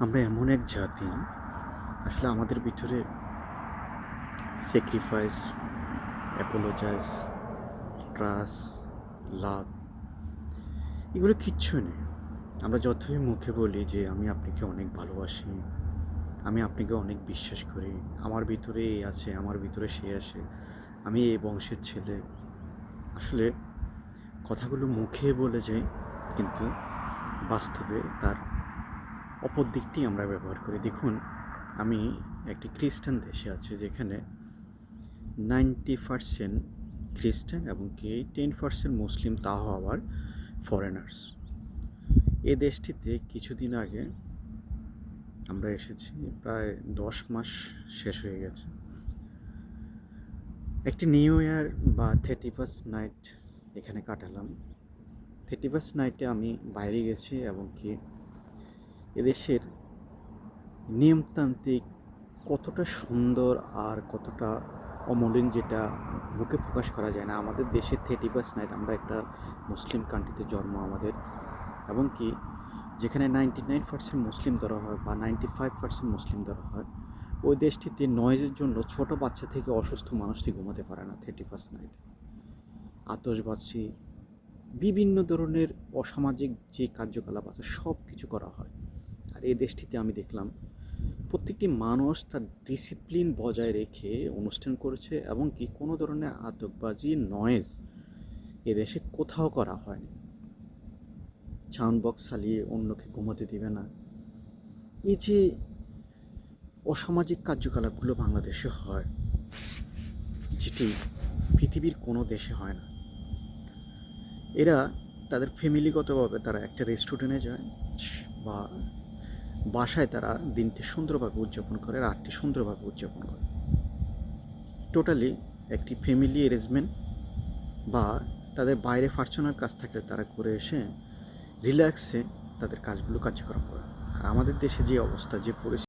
আমরা এমন এক জাতি, আসলে আমাদের ভিতরে স্যাক্রিফাইস, অ্যাপোলোজাইজ, ট্রাস্ট, লাভ এগুলো কিচ্ছু নেই। আমরা যতই মুখে বলি যে আমি আপনাকে অনেক ভালোবাসি, আমি আপনাকে অনেক বিশ্বাস করি, আমার ভিতরে এই আছে, আমার ভিতরে সে আছে, আমি এই বংশের ছেলে। আসলে কথাগুলো মুখে বলে যাই, কিন্তু বাস্তবে তার অপর দিকটি আমরা ব্যবহার করি। দেখুন, আমি একটি খ্রিস্টান দেশে আছি যেখানে 90% খ্রিস্টান এবং কি 10% মুসলিম, তাও আবার ফরেনার্স। এ দেশটিতে কিছুদিন আগে আমরা এসেছি, প্রায় 10 মাস শেষ হয়ে গেছে। একটি নিউ ইয়ার বা 31st নাইট এখানে কাটালাম। 31st নাইটে আমি বাইরে গেছি এবং কি এদেশের নিয়মতান্ত্রিক কতটা সুন্দর আর কতটা অমলিন, যেটা মুখে প্রকাশ করা যায় না। আমাদের দেশে 31st নাইট, আমরা একটা মুসলিম কান্ট্রিতে জন্ম আমাদের, এবং কি যেখানে 99% মুসলিম ধরা হয় বা 95% মুসলিম ধরা হয়, ওই দেশটিতে নয়েজের জন্য ছোট বাচ্চা থেকে অসুস্থ মানুষটি ঘুমাতে পারে না 31st নাইট। আতশবাজি, বিভিন্ন ধরনের অসামাজিক যে কার্যকলাপ আছে সব কিছু করা হয়। আর এই দেশটিতে আমি দেখলাম প্রত্যেকটি মানুষ তার ডিসিপ্লিন বজায় রেখে অনুষ্ঠান করেছে, এবং কি কোনো ধরনের আতশবাজি, নয়েজ এদেশে কোথাও করা হয়নি। সাউন্ড বক্স চালিয়ে অন্যকে ঘুমোতে দিবে না। এই যে অসামাজিক কার্যকলাপগুলো বাংলাদেশে হয়, যেটি পৃথিবীর কোনো দেশে হয় না। এরা তাদের ফ্যামিলিগতভাবে তারা একটা রেস্টুরেন্টে যায় বা বাসায় তারা দিনটি সুন্দরভাবে উদযাপন করে, রাতটি সুন্দরভাবে উদযাপন করে। টোটালি একটি ফ্যামিলি অ্যারেঞ্জমেন্ট বা তাদের বাইরে পার্সোনাল কাজ থাকলে তারা করে এসে রিল্যাক্সে তাদের কাজগুলো কার্যক্রম করে। আর আমাদের দেশে যে অবস্থা, যে পরিস্থিতি,